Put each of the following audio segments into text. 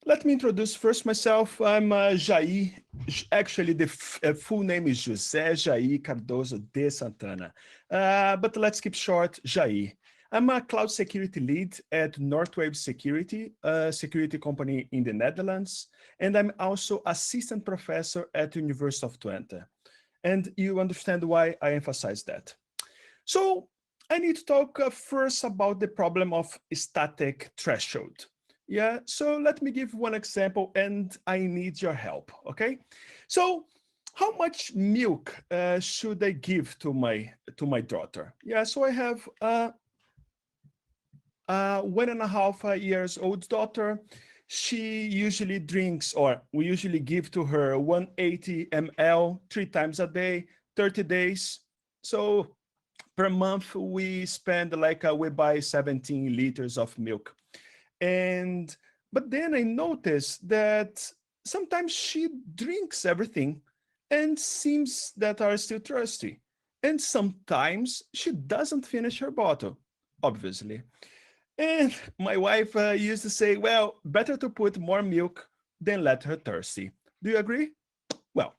Let me introduce first myself. I'm Jair. Actually, the full name is José Jair Cardoso de Santana. But let's keep short, Jair. I'm a cloud security lead at Northwave Security, a security company in the Netherlands. And I'm also assistant professor at the University of Twente. And you understand why I emphasize that. So I need to talk first about the problem of static threshold. Yeah, so let me give one example and I need your help, okay? So how much milk should I give to my daughter? Yeah, so I have a 1.5 years old daughter. She usually drinks, or we usually give to her 180 ml 3 times a day, 30 days. So per month, we spend like, we buy 17 liters of milk. But then I noticed that sometimes she drinks everything and seems that are still thirsty. And sometimes she doesn't finish her bottle, obviously. And my wife used to say, well, better to put more milk than let her thirsty. Do you agree? Well,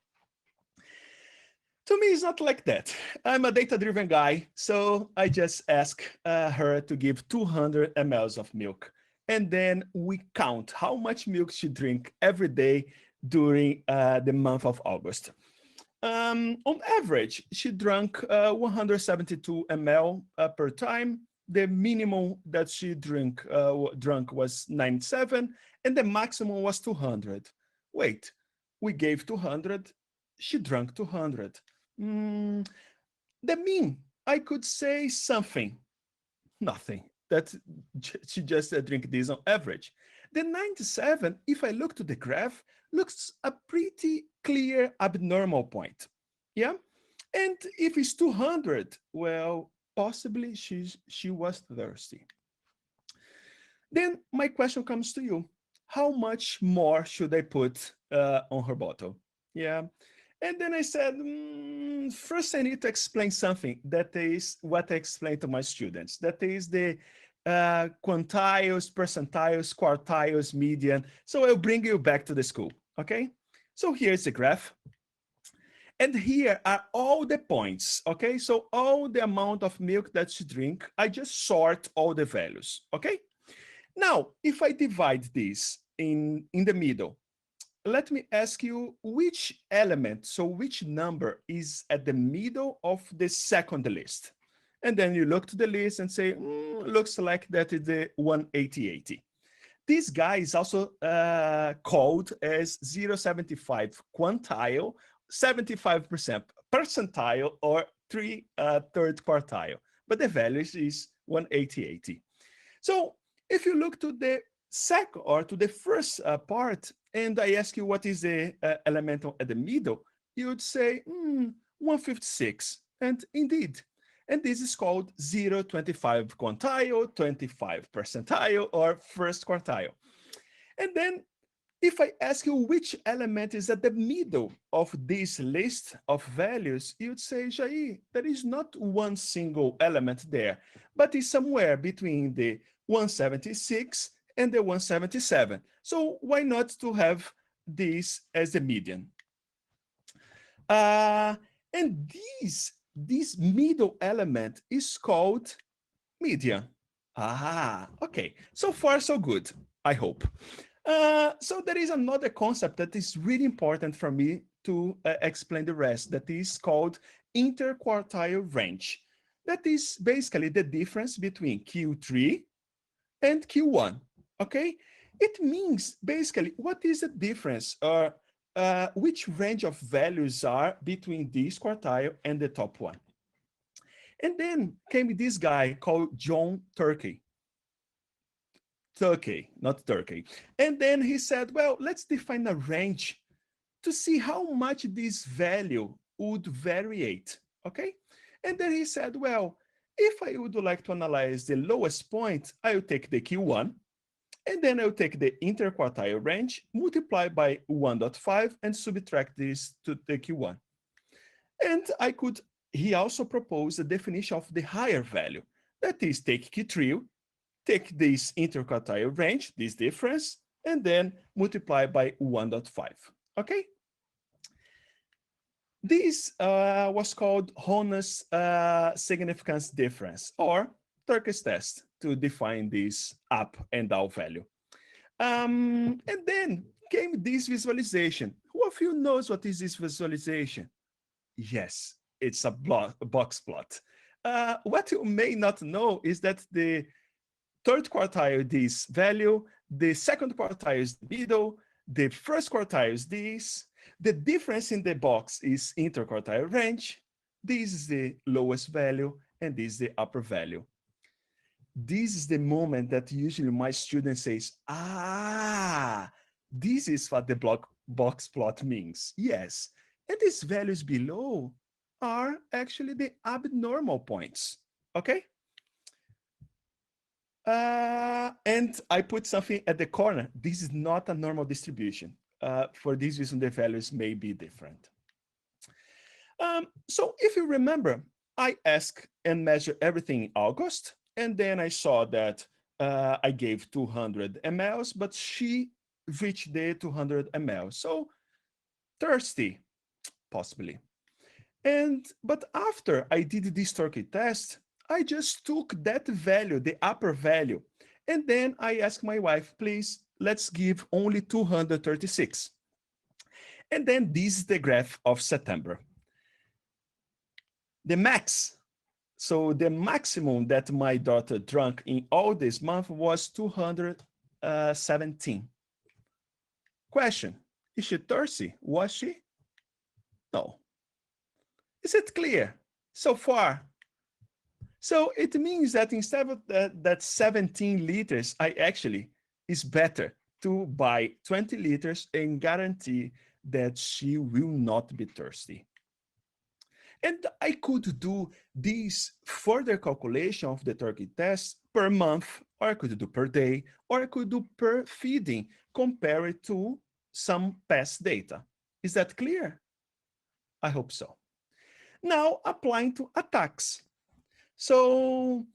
to me, it's not like that. I'm a data-driven guy, so I just ask her to give 200 mLs of milk. And then we count how much milk she drinks every day during the month of August. On average, she drank 172 ml per time. The minimum that she drank was 97, and the maximum was 200. Wait, we gave 200, she drank 200. The mean, I could say something, nothing. That she just drink this on average. The 97, if I look to the graph, looks a pretty clear abnormal point. Yeah, and if it's 200, well, possibly she was thirsty. Then my question comes to you: how much more should I put on her bottle? Yeah. And then I said, first I need to explain something. That is what I explain to my students. That is the quantiles, percentiles, quartiles, median. So I'll bring you back to the school, okay? So here's the graph. And here are all the points, okay? So all the amount of milk that you drink, I just sort all the values, okay? Now, if I divide this in the middle, let me ask you which element, so which number is at the middle of the second list? And then you look to the list and say, looks like that is the 18080. This guy is also called as 0.75 quantile, 75% percentile, or third quartile. But the value is 18080. So if you look to the second or to the first part, and I ask you what is the elemental at the middle, you would say 156. And indeed, and this is called 0.25 quantile, 25 percentile, or first quartile. And then if I ask you which element is at the middle of this list of values, you'd say, Jair, there is not one single element there, but it's somewhere between the 176 and the 177. So why not to have this as the median? And this middle element is called median. Okay. So far, so good, I hope. So there is another concept that is really important for me to explain the rest, that is called interquartile range. That is basically the difference between Q3 and Q1, okay? It means basically what is the difference or which range of values are between this quartile and the top one. And then came this guy called John Tukey. Tukey, not Turkey. And then he said, well, let's define a range to see how much this value would variate, okay? And then he said, well, if I would like to analyze the lowest point, I'll take the Q1, and then I'll take the interquartile range, multiply by 1.5, and subtract this to the Q1. And he also proposed a definition of the higher value. That is, take Q3, take this interquartile range, this difference, and then multiply by 1.5. Okay? This was called honest significance difference, or Turkish test, to define this up and down value. And then came this visualization. Who of you knows what is this visualization? Yes, it's a box plot. What you may not know is that the third quartile is this value, the second quartile is the middle, the first quartile is this, the difference in the box is interquartile range, this is the lowest value, and this is the upper value. This is the moment that usually my student says, ah, this is what the box plot means. Yes, and these values below are actually the abnormal points, okay? And I put something at the corner. This is not a normal distribution. For this reason, the values may be different. So if you remember, I asked and measured everything in August, and then I saw that I gave 200 mLs, but she reached the 200 mL. So thirsty, possibly. But after I did this Turkey test, I just took that value, the upper value, and then I asked my wife, please, let's give only 236. And then this is the graph of September. The max, so the maximum that my daughter drank in all this month was 217. Question, is she thirsty? Was she? No. Is it clear so far? So it means that instead of that 17 liters, I actually, is better to buy 20 liters and guarantee that she will not be thirsty. And I could do this further calculation of the Turkey test per month, or I could do per day, or I could do per feeding, compare it to some past data. Is that clear? I hope so. Now applying to attacks. So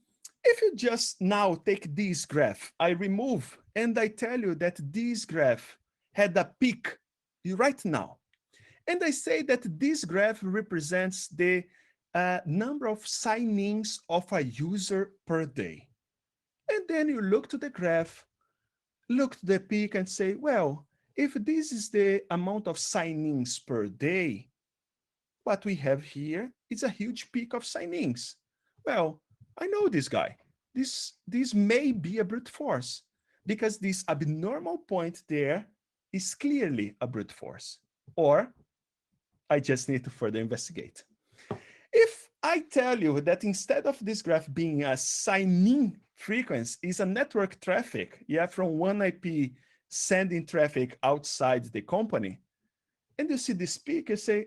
if you just now take this graph, I remove, and I tell you that this graph had a peak right now. And I say that this graph represents the number of sign-ins of a user per day. And then you look to the graph, look to the peak and say, well, if this is the amount of sign-ins per day, what we have here is a huge peak of sign-ins. Well, I know this guy. This may be a brute force because this abnormal point there is clearly a brute force. Or I just need to further investigate. If I tell you that instead of this graph being a sign-in frequency is a network traffic, from one IP sending traffic outside the company, and you see this peak, you say,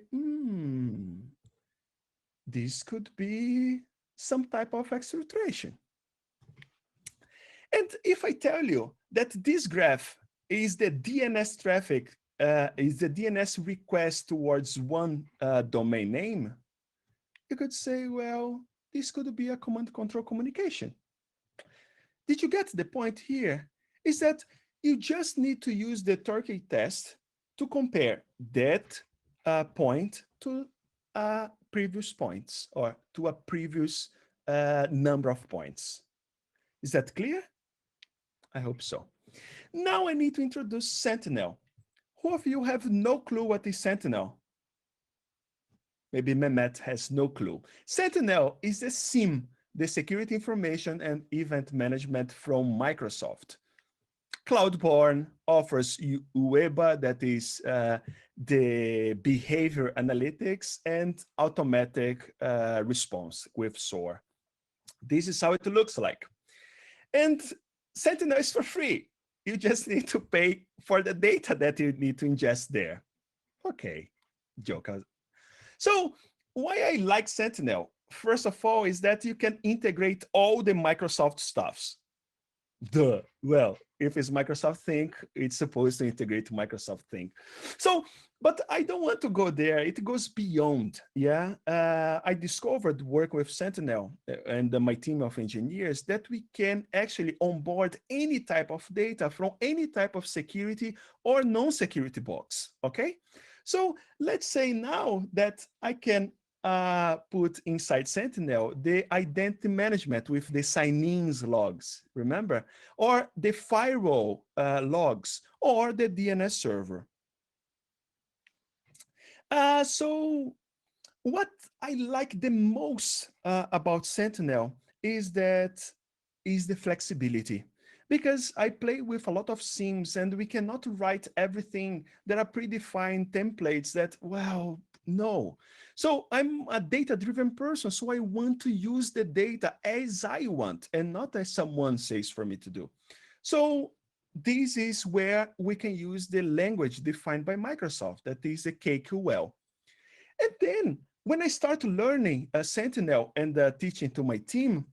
this could be some type of exfiltration. And if I tell you that this graph is the DNS traffic, is the DNS request towards one domain name, you could say, well, this could be a command control communication. Did you get the point here? Is that you just need to use the Turkey test to compare that point to previous points, or to a previous number of points. Is that clear? I hope so. Now I need to introduce Sentinel. Who of you have no clue what is Sentinel? Maybe Mehmet has no clue. Sentinel is the SIEM, the Security Information and Event Management from Microsoft. Cloud-born, offers UEBA, that is the behavior analytics and automatic response with SOAR. This is how it looks like. And Sentinel is for free. You just need to pay for the data that you need to ingest there. Okay, joke. So why I like Sentinel, first of all, is that you can integrate all the Microsoft stuffs. Duh. Well, if it's Microsoft Think, it's supposed to integrate to Microsoft Think. So, but I don't want to go there. It goes beyond. Yeah. I discovered work with Sentinel and my team of engineers that we can actually onboard any type of data from any type of security or non-security box. Okay. So let's say now that I can put inside Sentinel the identity management with the sign-ins logs, remember? Or the firewall logs, or the DNS server. So what I like the most about Sentinel is the flexibility. Because I play with a lot of SIEMs and we cannot write everything. There are predefined templates that, well, no. So I'm a data-driven person, so I want to use the data as I want and not as someone says for me to do. So this is where we can use the language defined by Microsoft, that is the KQL. And then when I started learning Sentinel and teaching to my team,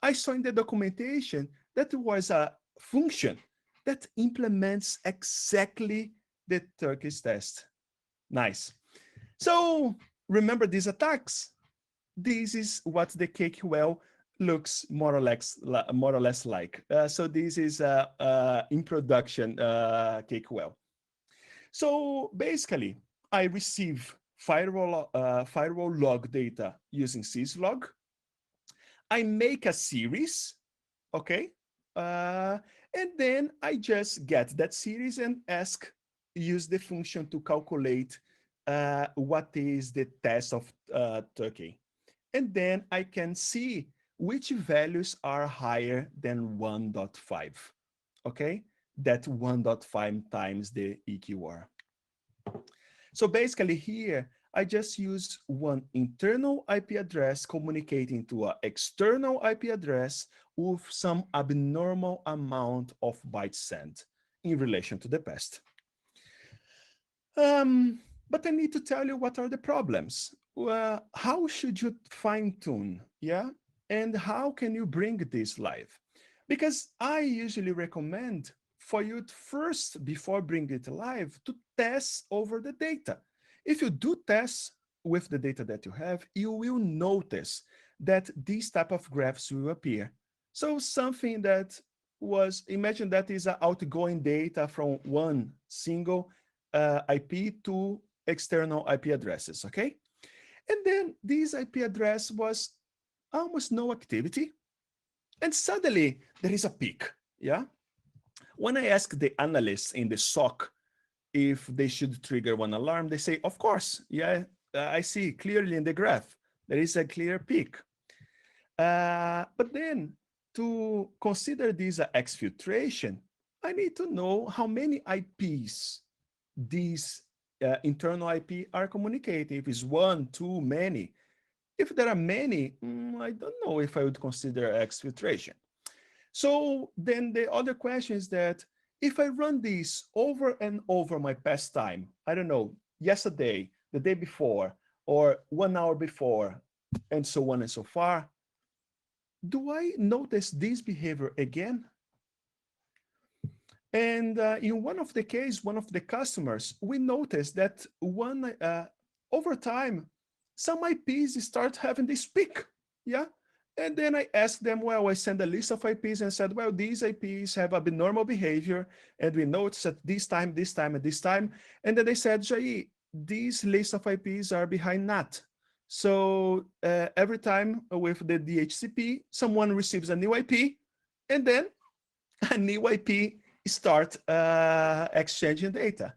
I saw in the documentation that there was a function that implements exactly the Turkish test. Nice. So remember these attacks? This is what the KQL looks more or less like. So this is in production KQL. So basically, I receive firewall log data using syslog. I make a series, okay? And then I just get that series and use the function to calculate what is the test of Tukey. And then I can see which values are higher than 1.5, okay? That 1.5 times the EQR. So basically here, I just use one internal IP address communicating to an external IP address with some abnormal amount of bytes sent in relation to the past. But I need to tell you what are the problems. How should you fine tune? Yeah. And how can you bring this live? Because I usually recommend for you first, before bringing it live, to test over the data. If you do tests with the data that you have, you will notice that these type of graphs will appear. So something that was, imagine that is an outgoing data from one single IP to external IP addresses, okay? And then this IP address was almost no activity. And suddenly there is a peak, yeah? When I ask the analysts in the SOC if they should trigger one alarm, they say, of course, yeah, I see clearly in the graph, there is a clear peak. But then to consider this exfiltration, I need to know how many IPs these internal IP are communicating. If it's one, too many. If there are many, I don't know if I would consider exfiltration. So then the other question is that if I run this over and over my past time, I don't know, yesterday, the day before, or 1 hour before, and so on and so far, do I notice this behavior again? And in one of the cases, one of the customers, we noticed that over time, some IPs start having this peak, yeah? And then I asked them, well, I sent a list of IPs and said, well, these IPs have abnormal behavior, and we noticed at this time, this time, and this time. And then they said, Jai, these list of IPs are behind NAT. So every time with the DHCP, someone receives a new IP, and then a new IP start exchanging data.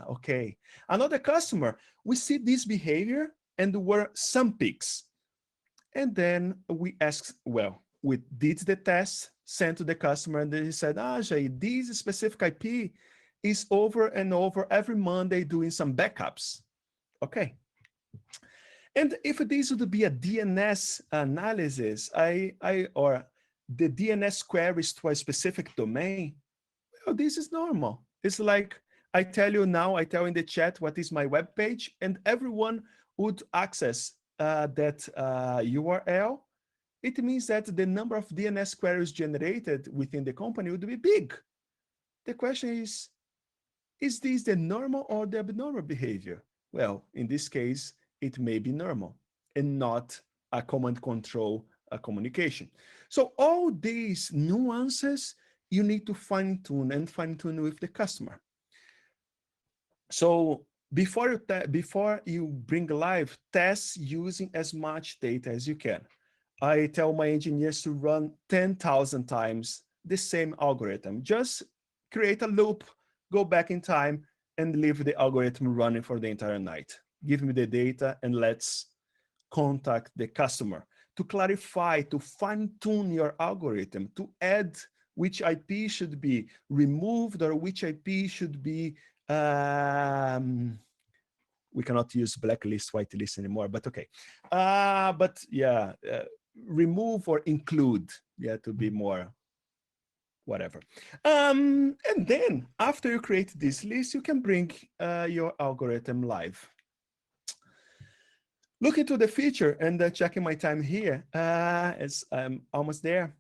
Okay. Another customer, we see this behavior and there were some peaks. And then we asked, well, we did the test, sent to the customer, and they said, Jay, this specific IP is over and over every Monday doing some backups. Okay. And if this would be a DNS analysis, or the DNS queries to a specific domain, well, this is normal. It's like I tell you now, I tell in the chat what is my web page, and everyone would access that URL. it means that the number of DNS queries generated within the company would be big. The question is this the normal or the abnormal behavior? Well, in this case, it may be normal and not a command control communication. So all these nuances you need to fine tune with the customer. So before you bring live, test using as much data as you can. I tell my engineers to run 10,000 times the same algorithm. Just create a loop, go back in time, and leave the algorithm running for the entire night. Give me the data and let's contact the customer to clarify, to fine-tune your algorithm, to add which IP should be removed or which IP should be, we cannot use blacklist, whitelist anymore, but okay. But yeah, remove or include, yeah, to be more whatever. And then after you create this list, you can bring your algorithm live. Look into the feature and checking my time here as I'm almost there.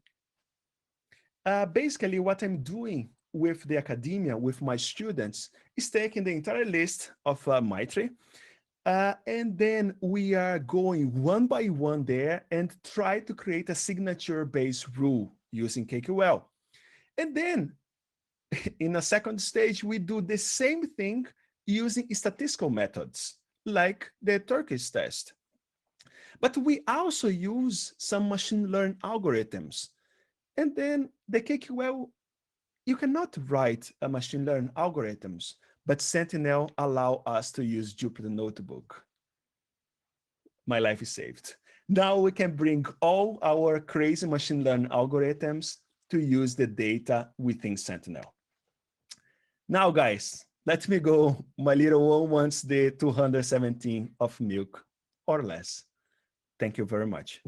Basically, what I'm doing with the academia, with my students, is taking the entire list of Maitri, and then we are going one by one there and try to create a signature-based rule using KQL. And then in a second stage, we do the same thing using statistical methods, like the Turkish test. But we also use some machine learning algorithms. And then the KQL, you cannot write a machine learning algorithms, but Sentinel allow us to use Jupyter Notebook. My life is saved. Now we can bring all our crazy machine learning algorithms to use the data within Sentinel. Now, guys, let me go. My little one wants the 217 of milk or less. Thank you very much.